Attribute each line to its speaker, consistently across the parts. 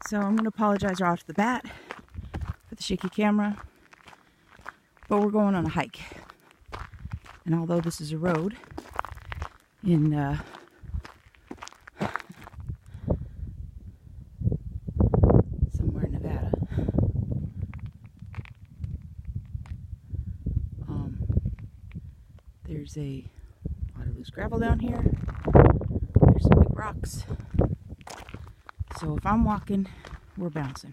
Speaker 1: So I'm going to apologize right off the bat for the shaky camera. But we're going on a hike. And although this is a road in somewhere in Nevada, there's a lot of loose gravel down here. There's some big rocks. So if I'm walking, we're bouncing.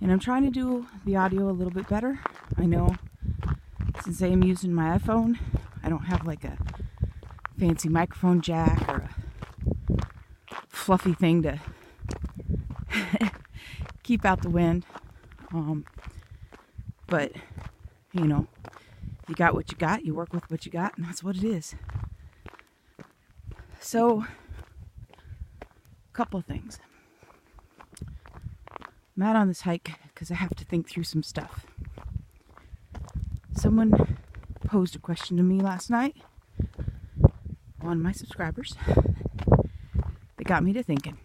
Speaker 1: And I'm trying to do the audio a little bit better. I know since I am using my iPhone, I don't have like a fancy microphone jack or a fluffy thing to keep out the wind. But, you know, you got what you got, you work with what you got, and that's what it is. So, a couple of things. I'm out on this hike because I have to think through some stuff. Someone posed a question to me last night, one of my subscribers, that got me to thinking.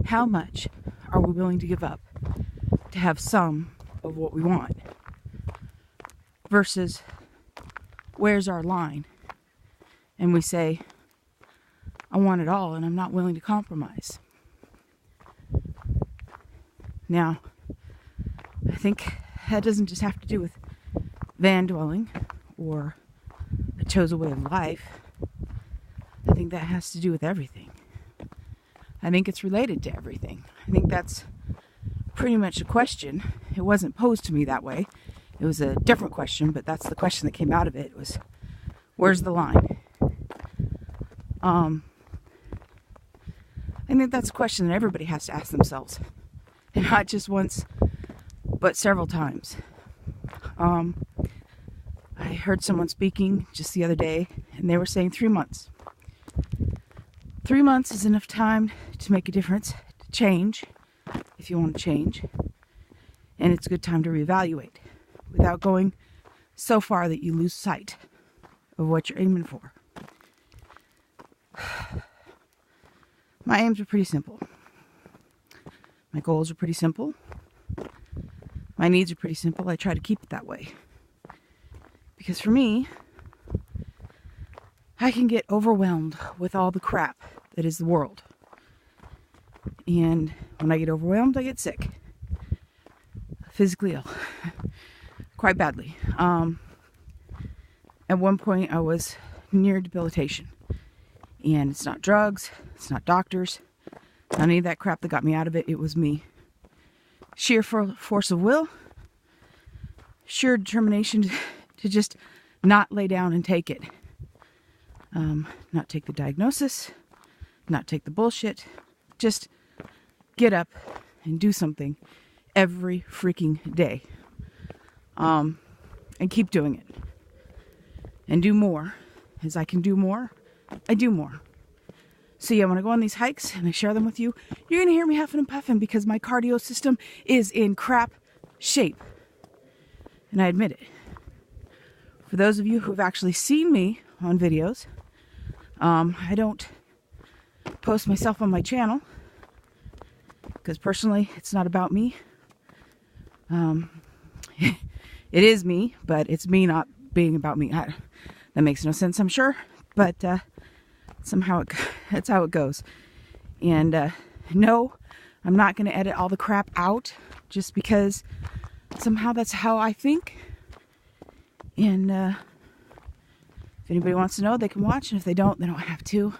Speaker 1: How much are we willing to give up to have some of what we want? Versus, where's our line? And we say, I want it all and I'm not willing to compromise. Now, I think that doesn't just have to do with van dwelling or a chosen way of life. I think that has to do with everything. I think it's related to everything. I think that's pretty much a question. It wasn't posed to me that way. It was a different question, but that's the question that came out of it. It was, where's the line? I think that's a question that everybody has to ask themselves. And not just once, but several times. I heard someone speaking just the other day, and they were saying 3 months. 3 months is enough time to make a difference, to change, if you want to change. And it's a good time to reevaluate without going so far that you lose sight of what you're aiming for. My aims are pretty simple. My goals are pretty simple. My needs are pretty simple. I try to keep it that way. Because for me, I can get overwhelmed with all the crap that is the world. And when I get overwhelmed, I get sick. Physically ill. Quite badly. At one point, I was near debilitation. And it's not drugs. It's not doctors. Not any of that crap that got me out of it. It was me. Sheer force of will. Sheer determination to just not lay down and take it. Not take the diagnosis. Not take the bullshit. Just get up and do something every freaking day. And keep doing it. And do more. As I can do more, I do more. So yeah, when I go on these hikes and I share them with you, you're going to hear me huffing and puffing because my cardio system is in crap shape. And I admit it. For those of you who have actually seen me on videos, I don't post myself on my channel because personally it's not about me. It is me, but it's me not being about me. That makes no sense, I'm sure, but somehow that's how it goes. And no, I'm not going to edit all the crap out just because somehow that's how I think. And if anybody wants to know, they can watch, and if they don't have to.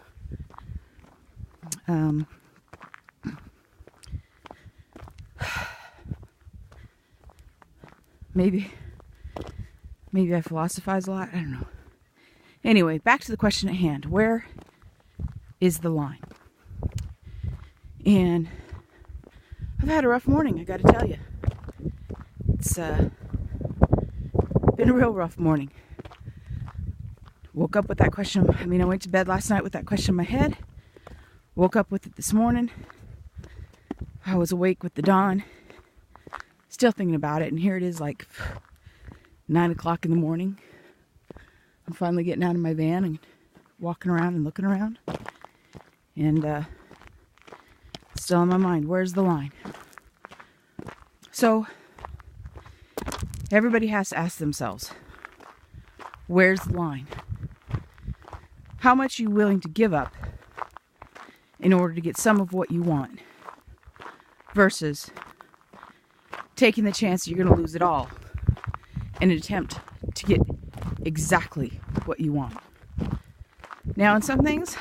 Speaker 1: Maybe I philosophize a lot. I don't know. Anyway, back to the question at hand. Where is the line? And I've had a rough morning, I gotta tell you. It's been a real rough morning. Woke up with that question. I went to bed last night with that question in my head. Woke up with it this morning. I was awake with the dawn. Still thinking about it, and here it is like 9 o'clock in the morning. I'm finally getting out of my van and walking around and looking around. And Still in my mind. Where's the line? So, everybody has to ask themselves, where's the line? How much are you willing to give up in order to get some of what you want? Versus taking the chance that you're going to lose it all in an attempt to get exactly what you want. Now, in some things,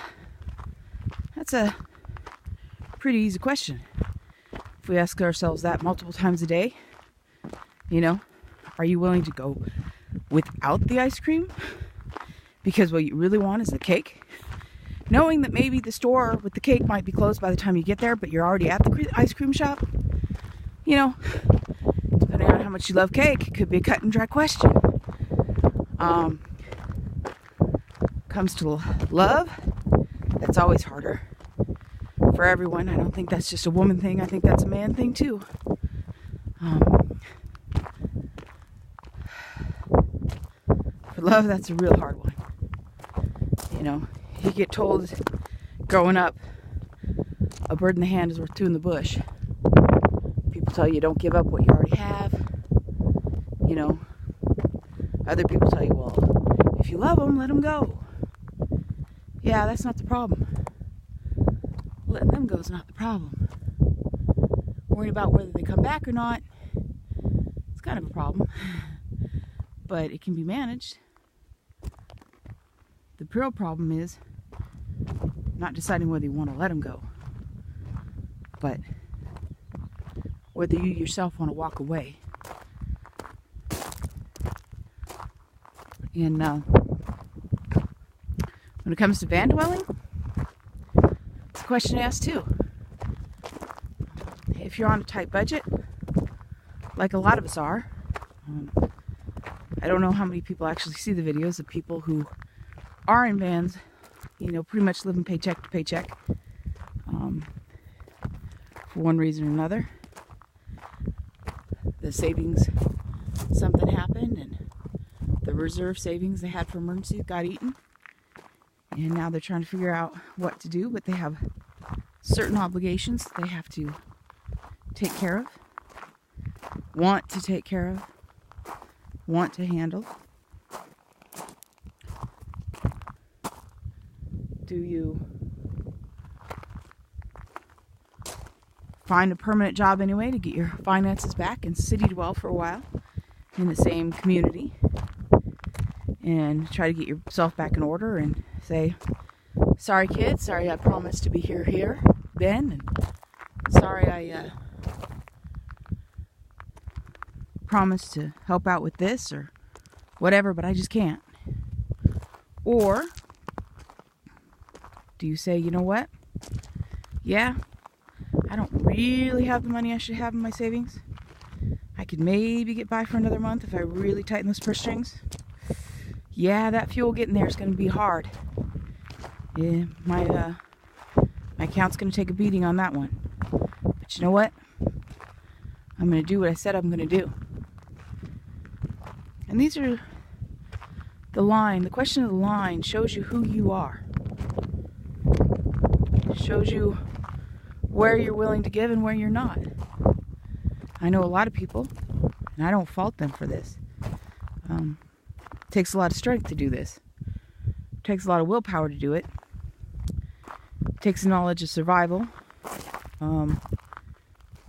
Speaker 1: that's a pretty easy question. If we ask ourselves that multiple times a day, are you willing to go without the ice cream? Because what you really want is the cake. Knowing that maybe the store with the cake might be closed by the time you get there, but you're already at the ice cream shop. Depending on how much you love cake, it could be a cut and dry question. Comes to love, that's always harder for everyone. I don't think that's just a woman thing. I think that's a man thing too. For love, that's a real hard one. You get told growing up, a bird in the hand is worth two in the bush. People tell you don't give up what you already have. Other people tell you, well, if you love them, let them go. Yeah, that's not the problem. Letting them go is not the problem. Worrying about whether they come back or not, it's kind of a problem. But it can be managed. The real problem is not deciding whether you want to let them go, but whether you yourself want to walk away. And when it comes to van dwelling, it's a question asked too. If you're on a tight budget, like a lot of us are, I don't know how many people actually see the videos of people who are in vans, pretty much living paycheck to paycheck, for one reason or another. The savings, something happened, and the reserve savings they had for emergencies got eaten. And now they're trying to figure out what to do, but they have certain obligations they have to take care of, want to take care of, want to handle. Do you find a permanent job anyway to get your finances back and city dwell for a while in the same community and try to get yourself back in order and say, sorry kids, sorry I promised to be here then, and sorry I promised to help out with this or whatever, but I just can't. Or do you say, you know what? Yeah, I don't really have the money I should have in my savings. I could maybe get by for another month if I really tighten those purse strings. Yeah, that fuel getting there is going to be hard. Yeah, my account's going to take a beating on that one. But you know what? I'm going to do what I said I'm going to do. And these are the question of the line shows you who you are. It shows you where you're willing to give and where you're not. I know a lot of people, and I don't fault them for this. It takes a lot of strength to do this. It takes a lot of willpower to do it. It takes knowledge of survival.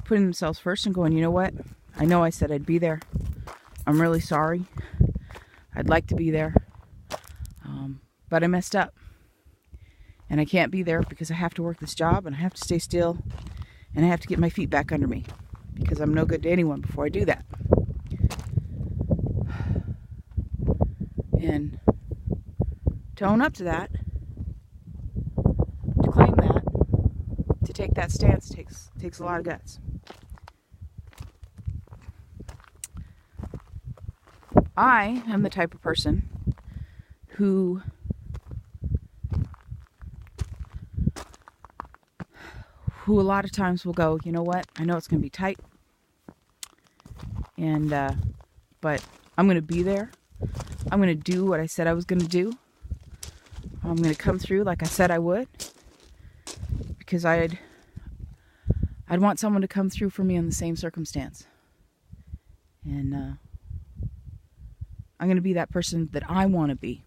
Speaker 1: Putting themselves first and going, you know what? I know I said I'd be there. I'm really sorry. I'd like to be there. But I messed up. And I can't be there because I have to work this job and I have to stay still and I have to get my feet back under me because I'm no good to anyone before I do that. And to own up to that, to claim that, to take that stance takes a lot of guts. I am the type of person who a lot of times will go, you know what, I know it's going to be tight, and but I'm going to be there. I'm going to do what I said I was going to do. I'm going to come through like I said I would, because I I'd want someone to come through for me in the same circumstance. And I'm going to be that person that I want to be.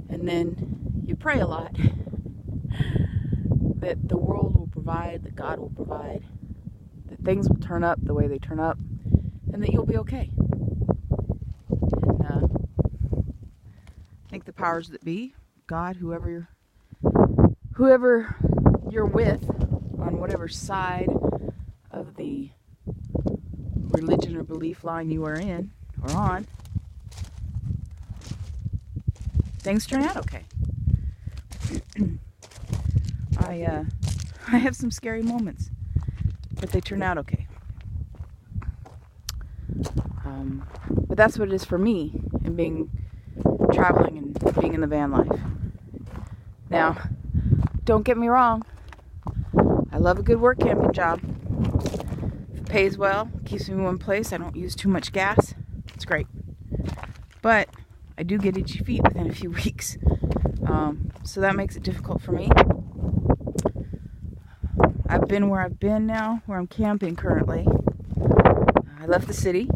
Speaker 1: And then you pray a lot that the world will provide, that God will provide, that things will turn up the way they turn up, and that you'll be okay. And I think the powers that be, God, whoever you're with, on whatever side of the religion or belief line you are in or on, things turn out okay. I have some scary moments, but they turn out okay. But that's what it is for me in traveling and being in the van life. Now, don't get me wrong. I love a good work camping job. If it pays well, keeps me in one place, I don't use too much gas, it's great. But I do get itchy feet within a few weeks. So that makes it difficult for me. I've been where I've been now, where I'm camping currently. I left the city.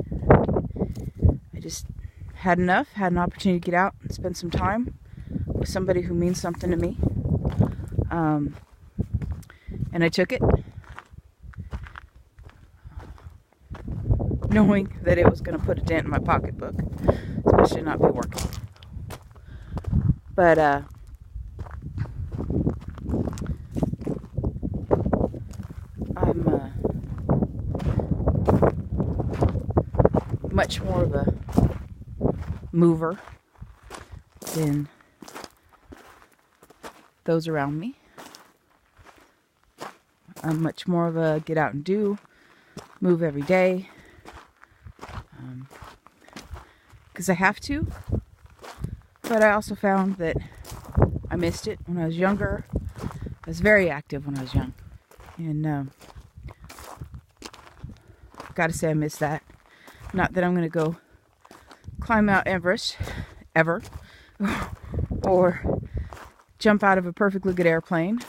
Speaker 1: I just had enough, had an opportunity to get out and spend some time with somebody who means something to me. And I took it, knowing that it was going to put a dent in my pocketbook, especially not be working. But I'm much more of a mover than those around me. I'm much more of a get out and do, move every day, because I have to. But I also found that I missed it when I was younger. I was very active when I was young, and gotta say I miss that. Not that I'm gonna go climb Mount Everest ever, or jump out of a perfectly good airplane.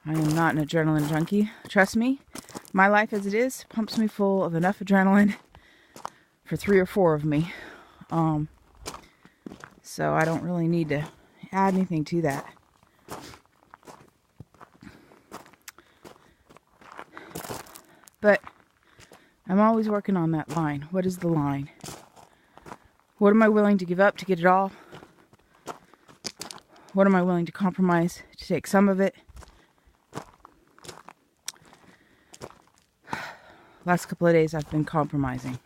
Speaker 1: I am not an adrenaline junkie. Trust me, my life as it is pumps me full of enough adrenaline for 3 or 4 of me. So I don't really need to add anything to that. But I'm always working on that line. What is the line? What am I willing to give up to get it all? What am I willing to compromise to take some of it? Last couple of days I've been compromising.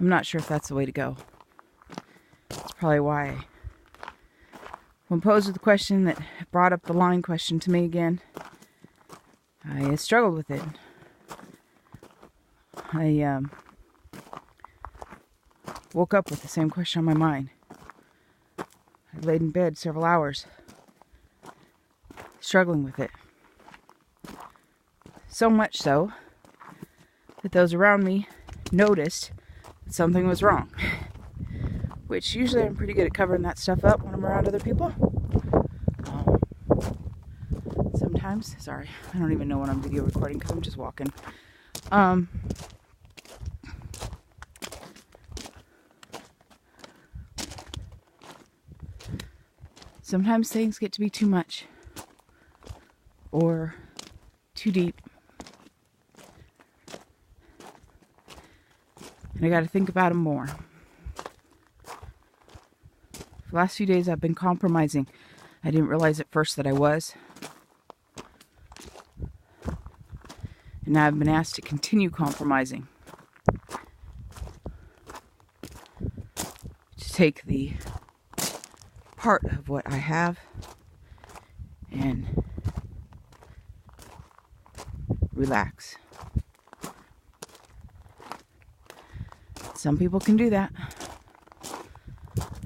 Speaker 1: I'm not sure if that's the way to go. That's probably why, when posed with the question that brought up the line question to me again, I struggled with it. I woke up with the same question on my mind. I laid in bed several hours, struggling with it. So much so that those around me noticed that something was wrong. Which usually I'm pretty good at covering that stuff up when I'm around other people. Sometimes, sorry, I don't even know when I'm video recording because I'm just walking. Sometimes things get to be too much or too deep. And I got to think about them more. For the last few days I've been compromising. I didn't realize at first that I was. And now I've been asked to continue compromising. To take the part of what I have and relax. Some people can do that.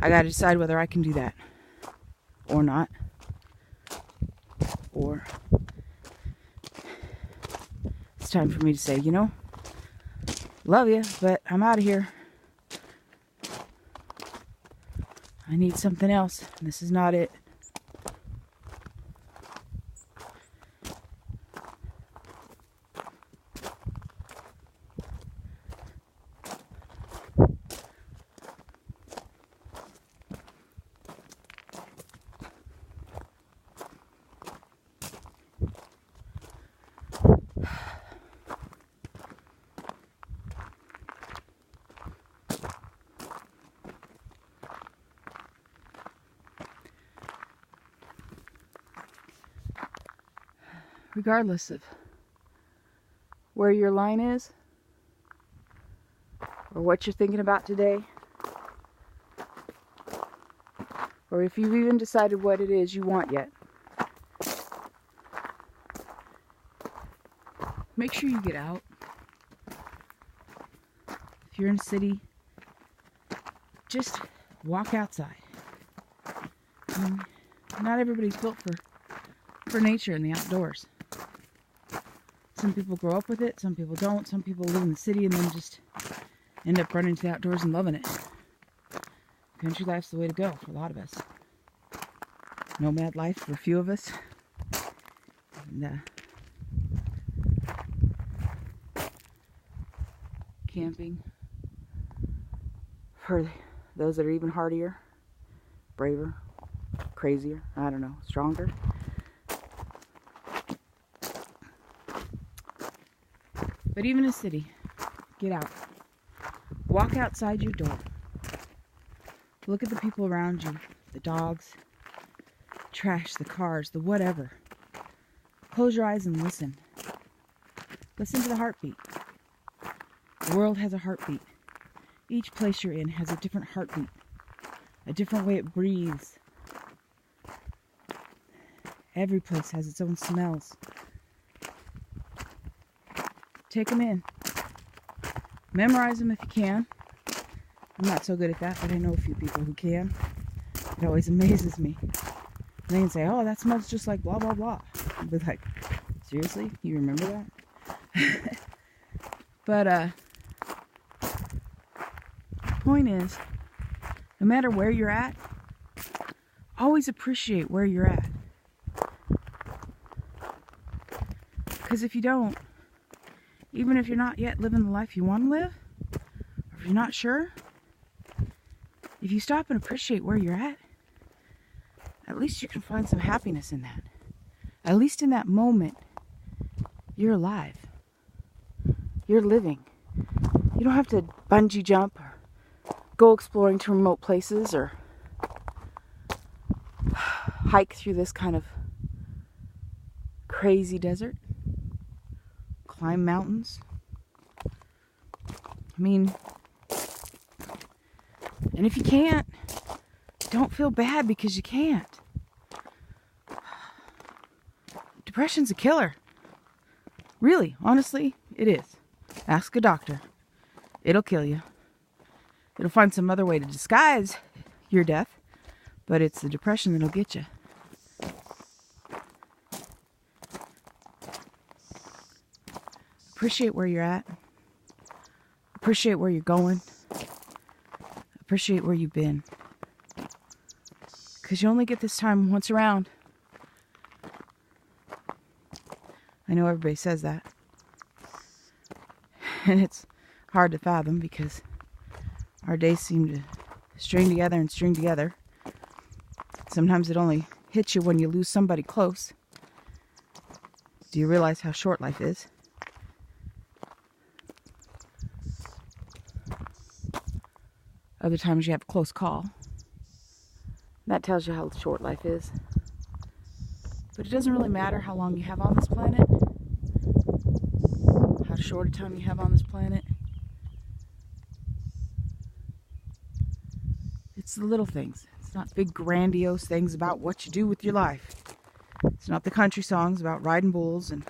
Speaker 1: I gotta decide whether I can do that or not. Or it's time for me to say, you know, love you, but I'm out of here. I need something else. This is not it. Regardless of where your line is or what you're thinking about today, or if you've even decided what it is you want yet, make sure you get out. If you're in a city, just walk outside. Not everybody's built for nature and the outdoors. Some people grow up with it, some people don't. Some people live in the city and then just end up running to the outdoors and loving it. Country life's the way to go for a lot of us. Nomad life for a few of us. And camping for those that are even hardier, braver, crazier, I don't know, stronger. But even in a city, get out. Walk outside your door. Look at the people around you, the dogs, trash, the cars, the whatever. Close your eyes and listen. Listen to the heartbeat. The world has a heartbeat. Each place you're in has a different heartbeat, a different way it breathes. Every place has its own smells. Take them in. Memorize them if you can. I'm not so good at that, but I know a few people who can. It always amazes me. And they can say, oh, that smells just like blah, blah, blah. I'll be like, seriously? You remember that? But, the point is, no matter where you're at, always appreciate where you're at. Because if you don't, even if you're not yet living the life you want to live, or if you're not sure, if you stop and appreciate where you're at least you can find some happiness in that. At least in that moment, you're alive. You're living. You don't have to bungee jump or go exploring to remote places or hike through this kind of crazy desert. Climb mountains. I mean, and if you can't, don't feel bad because you can't. Depression's a killer. Really, honestly, it is. Ask a doctor. It'll kill you. It'll find some other way to disguise your death, but it's the depression that'll get you. Appreciate where you're at. Appreciate where you're going. Appreciate where you've been. Because you only get this time once around. I know everybody says that. And it's hard to fathom because our days seem to string together and string together. Sometimes it only hits you when you lose somebody close. Do you realize how short life is? Other times you have a close call. That tells you how short life is. But it doesn't really matter how long you have on this planet, how short a time you have on this planet. It's the little things. It's not big grandiose things about what you do with your life. It's not the country songs about riding bulls and,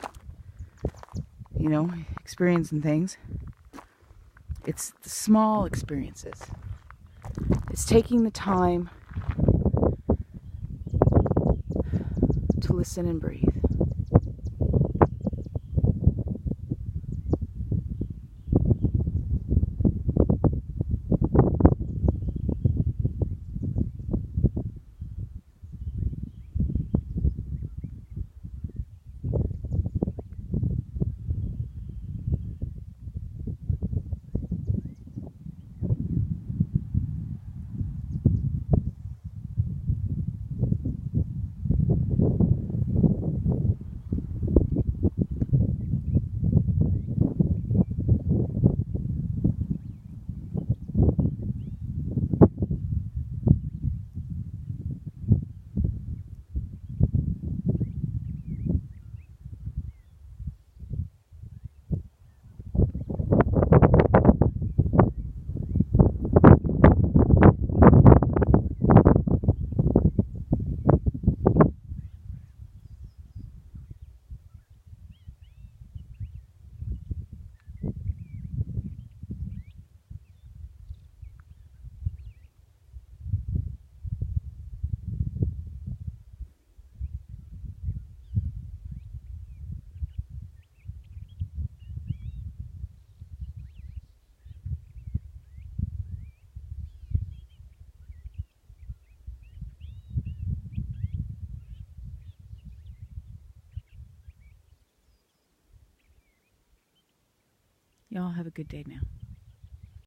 Speaker 1: experiencing things. It's the small experiences. It's taking the time to listen and breathe. Y'all have a good day now.